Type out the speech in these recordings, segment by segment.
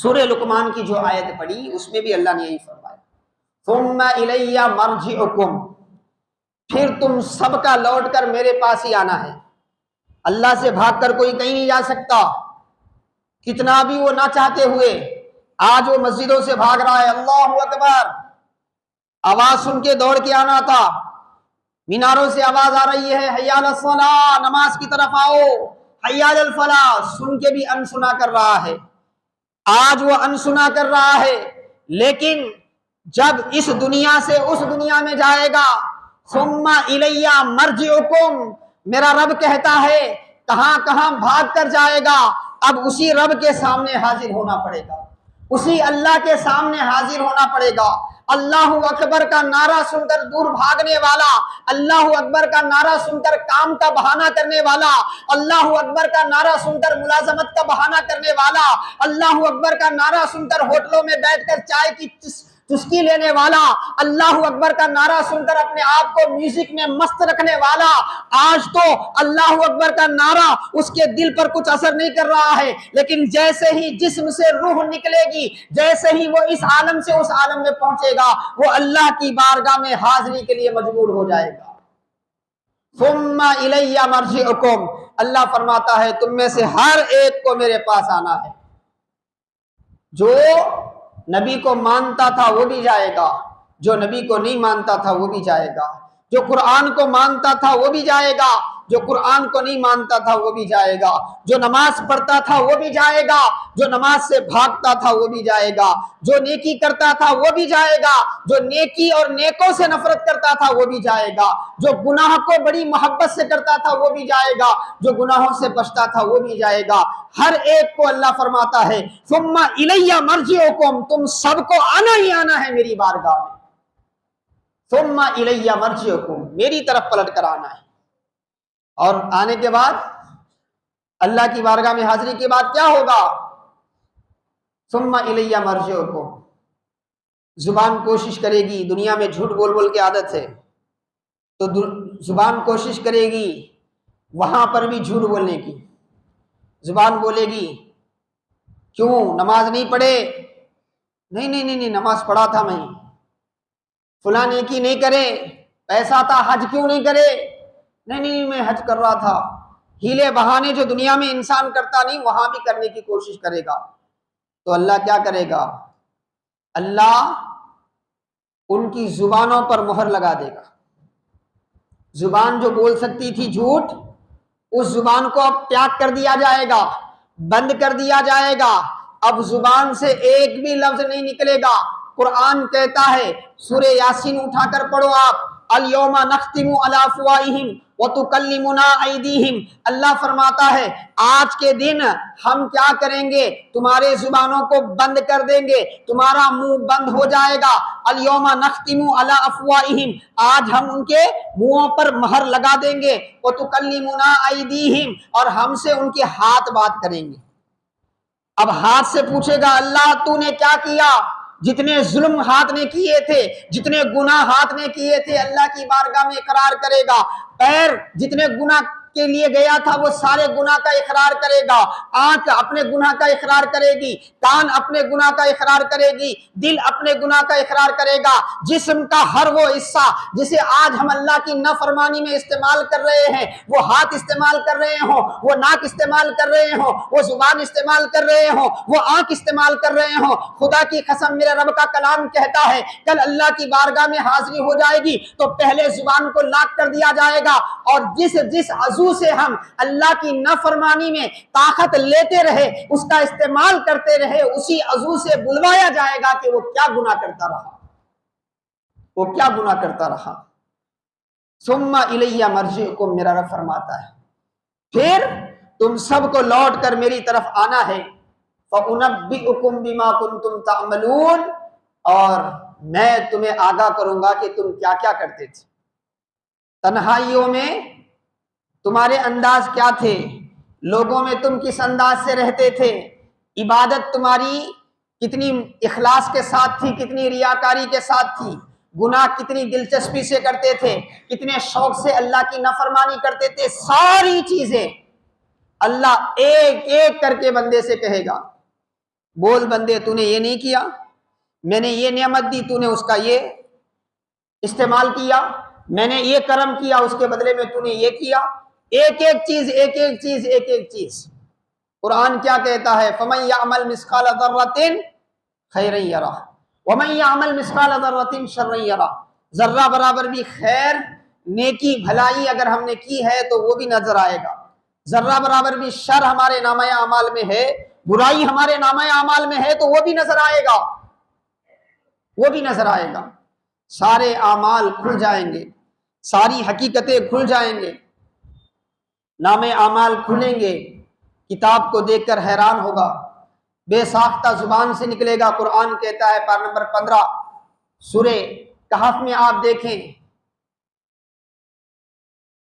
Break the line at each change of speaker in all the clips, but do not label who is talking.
سورہ لقمان کی جو آیت پڑھی اس میں بھی اللہ نے یہی فرمایا، ثم الی مرجعکم، پھر تم سب کا لوٹ کر میرے پاس ہی آنا ہے۔ اللہ سے بھاگ کر کوئی کہیں نہیں جا سکتا، کتنا بھی وہ نہ چاہتے ہوئے۔ آج وہ مسجدوں سے بھاگ رہا ہے، اللہ اکبر آواز سن کے دوڑ کے آنا تھا، میناروں سے آواز آ رہی ہے حی علی الصلاۃ، نماز کی طرف آؤ، حی علی الفلاح، سن کے بھی انسنا کر رہا ہے۔ آج وہ انسنا کر رہا ہے، لیکن جب اس دنیا سے اس دنیا میں جائے گا، ثم الی مرجعکم، میرا رب کہتا ہے کہاں کہاں بھاگ کر جائے گا، اب اسی رب کے سامنے حاضر ہونا پڑے گا، اسی اللہ کے سامنے حاضر ہونا پڑے گا۔ اللہ اکبر کا نعرہ سن کر دور بھاگنے والا، اللہ اکبر کا نعرہ سن کر کام کا بہانہ کرنے والا، اللہ اکبر کا نعرہ سن کر ملازمت کا بہانہ کرنے والا، اللہ اکبر کا نعرہ سن کر ہوٹلوں میں بیٹھ کر چائے کی چسکی لینے والا، اللہ اکبر کا نعرہ سن کر اپنے آپ کو میوزک میں مست رکھنے والا، آج تو اللہ اکبر کا نعرہ اس کے دل پر کچھ اثر نہیں کر رہا ہے، لیکن جیسے ہی جسم سے روح نکلے گی، جیسے ہی وہ اس عالم سے اس عالم میں پہنچے گا، وہ اللہ کی بارگاہ میں حاضری کے لیے مجبور ہو جائے گا۔ ثم الی مرجعکم، اللہ فرماتا ہے تم میں سے ہر ایک کو میرے پاس آنا ہے۔ جو نبی کو مانتا تھا وہ بھی جائے گا، جو نبی کو نہیں مانتا تھا وہ بھی جائے گا، جو قرآن کو مانتا تھا وہ بھی جائے گا، جو قرآن کو نہیں مانتا تھا وہ بھی جائے گا، جو نماز پڑھتا تھا وہ بھی جائے گا، جو نماز سے بھاگتا تھا وہ بھی جائے گا، جو نیکی کرتا تھا وہ بھی جائے گا، جو نیکی اور نیکوں سے نفرت کرتا تھا وہ بھی جائے گا، جو گناہ کو بڑی محبت سے کرتا تھا وہ بھی جائے گا، جو گناہوں سے بچتا تھا وہ بھی جائے گا۔ ہر ایک کو اللہ فرماتا ہے ثم الی مرجعکم، تم سب کو آنا ہی آنا ہے میری بارگاہ میں۔ ثم الی مرجعکم، میری طرف پلٹ کر آنا ہے، اور آنے کے بعد اللہ کی بارگاہ میں حاضری کے بعد کیا ہوگا؟ ثم الی مرجعکم، زبان کوشش کرے گی، دنیا میں جھوٹ بول بول کے عادت ہے تو زبان کوشش کرے گی وہاں پر بھی جھوٹ بولنے کی، زبان بولے گی کیوں نماز نہیں پڑھے، نہیں نماز پڑھا تھا میں، فلاں نیکی نہیں کرے، پیسہ تھا حج کیوں نہیں کرے، نہیں میں حج کر رہا تھا۔ ہیلے بہانے جو دنیا میں انسان کرتا نہیں وہاں بھی کرنے کی کوشش کرے گا، تو اللہ کیا کرے گا؟ اللہ ان کی زبانوں پر مہر لگا دے گا۔ زبان جو بول سکتی تھی جھوٹ، اس زبان کو اب تیاگ کر دیا جائے گا، بند کر دیا جائے گا، اب زبان سے ایک بھی لفظ نہیں نکلے گا۔ قرآن کہتا ہے، سورہ یاسین اٹھا کر پڑھو آپ، الیوم نختم علی افواہہم وتکلمنا ایدیہم، اللہ فرماتا ہے آج کے دن ہم کیا کریں گے؟ تمہارے زبانوں کو بند کر دیں گے، تمہارا منہ بند ہو جائے گا۔ الیوم نختم علی افواہہم، آج ہم ان کے منہوں پر مہر لگا دیں گے، وتکلمنا ایدیہم، اور ہم سے ان کے ہاتھ بات کریں گے۔ اب ہاتھ سے پوچھے گا اللہ تو نے کیا کیا؟ جتنے ظلم ہاتھ نے کیے تھے، جتنے گناہ ہاتھ نے کیے تھے، اللہ کی بارگاہ میں اقرار کرے گا۔ پیر جتنے گناہ کے لیے گیا تھا وہ سارے گناہ کا اقرار کرے گا، آنکھ اپنے گناہ کا اقرار کرے گی، کان اپنے گناہ کا اقرار کرے گی، دل اپنے گناہ کا اقرار کرے گا، جسم کا ہر وہ حصہ جسے آج ہم اللہ کی نافرمانی میں استعمال کر رہے ہیں، وہ ہاتھ استعمال کر رہے ہوں، وہ ناک استعمال کر رہے ہوں، وہ زبان استعمال کر رہے ہوں، وہ آنکھ استعمال کر رہے ہوں، خدا کی قسم میرے رب کا کلام کہتا ہے کل اللہ کی بارگاہ میں حاضری ہو جائے گی تو پہلے زبان کو لاک کر دیا جائے گا، اور جس عضو سے ہم اللہ کی نافرمانی میں طاقت لیتے رہے، اس کا استعمال کرتے رہے، اسی عضو سے بلوایا جائے گا کہ وہ کیا گناہ کرتا رہا، وہ کیا گناہ کرتا رہا۔ ثم الی مرجعکم، میرا رب فرماتا ہے پھر تم سب کو لوٹ کر میری طرف آنا ہے، فَأُنَبِّئُكُم بِمَا كُنتُمْ تَعْمَلُونَ، اور میں تمہیں آگاہ کروں گا کہ تم کیا کیا کرتے تھے، تنہائیوں میں تمہارے انداز کیا تھے، لوگوں میں تم کس انداز سے رہتے تھے، عبادت تمہاری کتنی اخلاص کے ساتھ تھی، کتنی ریاکاری کے ساتھ تھی، گناہ کتنی دلچسپی سے کرتے تھے، کتنے شوق سے اللہ کی نافرمانی کرتے تھے، ساری چیزیں اللہ ایک ایک کر کے بندے سے کہے گا۔ بول بندے تو نے یہ نہیں کیا، میں نے یہ نعمت دی تو نے اس کا یہ استعمال کیا، میں نے یہ کرم کیا اس کے بدلے میں تو نے یہ کیا۔ ایک ایک چیز ایک ایک چیز ایک ایک چیز۔ قرآن کیا کہتا ہے؟ فَمَن يَعْمَلْ مِثْقَالَ ذَرَّةٍ خَيْرًا يَرَهُ وَمَن يَعْمَلْ مِثْقَالَ ذَرَّةٍ شَرًّا يَرَهُ۔ ذرہ برابر بھی خیر، نیکی، بھلائی اگر ہم نے کی ہے تو وہ بھی نظر آئے گا۔ ذرہ برابر بھی شر ہمارے نامہ اعمال میں ہے، برائی ہمارے نامہ اعمال میں ہے تو وہ بھی نظر آئے گا، وہ بھی نظر آئے گا۔ سارے اعمال کھل جائیں گے، ساری حقیقتیں کھل جائیں گے، نام اعمال کھلیں گے، کتاب کو دیکھ کر حیران ہوگا، بے ساختہ زبان سے نکلے گا۔ قرآن کہتا ہے پارہ نمبر 15 سورہ کہف میں آپ دیکھیں،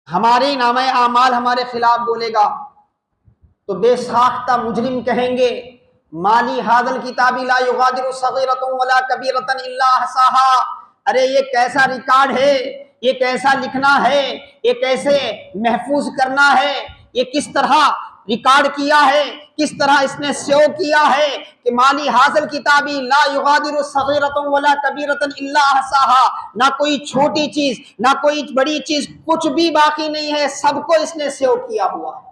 ہمارے نامہ اعمال ہمارے خلاف بولے گا تو بے ساختہ مجرم کہیں گے مالی ھذا الکتاب لا یغادر صغیرۃ ولا کبیرۃ الا احصاها۔ ارے یہ کیسا ریکارڈ ہے، یہ کیسا لکھنا ہے، یہ کیسے محفوظ کرنا ہے، یہ کس طرح ریکارڈ کیا ہے، کس طرح اس نے سیو کیا ہے کہ مالی حاصل کتابی لا یغادر صغیرۃ ولا کبیرۃ الا احصاها۔ نہ کوئی چھوٹی چیز نہ کوئی بڑی چیز، کچھ بھی باقی نہیں ہے، سب کو اس نے سیو کیا ہوا ہے،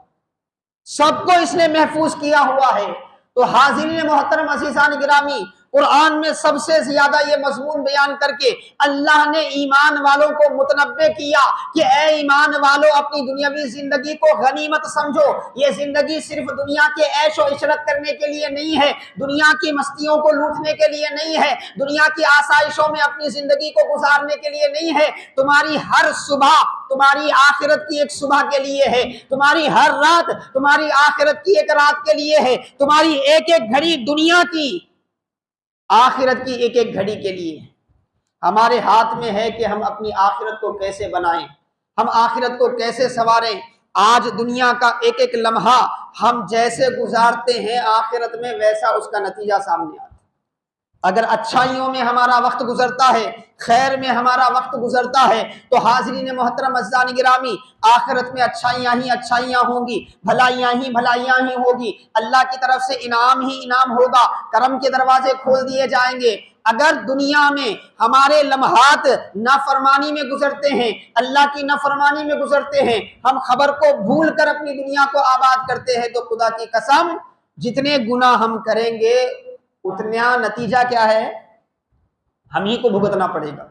سب کو اس نے محفوظ کیا ہوا ہے۔ تو حاضرین محترم عزیزان گرامی، قرآن میں سب سے زیادہ یہ مضمون بیان کر کے اللہ نے ایمان والوں کو متنبہ کیا کہ اے ایمان والو، اپنی دنیاوی زندگی کو غنیمت سمجھو۔ یہ زندگی صرف دنیا کے عیش و عشرت کرنے کے لیے نہیں ہے، دنیا کی مستیوں کو لوٹنے کے لیے نہیں ہے، دنیا کی آسائشوں میں اپنی زندگی کو گزارنے کے لیے نہیں ہے۔ تمہاری ہر صبح تمہاری آخرت کی ایک صبح کے لیے ہے، تمہاری ہر رات تمہاری آخرت کی ایک رات کے لیے ہے، تمہاری ایک ایک گھڑی دنیا کی آخرت کی ایک ایک گھڑی کے لیے۔ ہمارے ہاتھ میں ہے کہ ہم اپنی آخرت کو کیسے بنائیں، ہم آخرت کو کیسے سنواریں۔ آج دنیا کا ایک ایک لمحہ ہم جیسے گزارتے ہیں، آخرت میں ویسا اس کا نتیجہ سامنے آتا ہے۔ اگر اچھائیوں میں ہمارا وقت گزرتا ہے، خیر میں ہمارا وقت گزرتا ہے، تو حاضرین محترم عزیزان گرامی، آخرت میں اچھائیاں ہی اچھائیاں ہوں گی، بھلائیاں ہی بھلائیاں ہی ہوگی، اللہ کی طرف سے انعام ہی انعام ہوگا، کرم کے دروازے کھول دیے جائیں گے۔ اگر دنیا میں ہمارے لمحات نافرمانی میں گزرتے ہیں، اللہ کی نافرمانی میں گزرتے ہیں، ہم خبر کو بھول کر اپنی دنیا کو آباد کرتے ہیں، تو خدا کی قسم جتنے گناہ ہم کریں گے اتنا نتیجہ کیا ہے؟ ہم ہی کو بھگتنا پڑے گا۔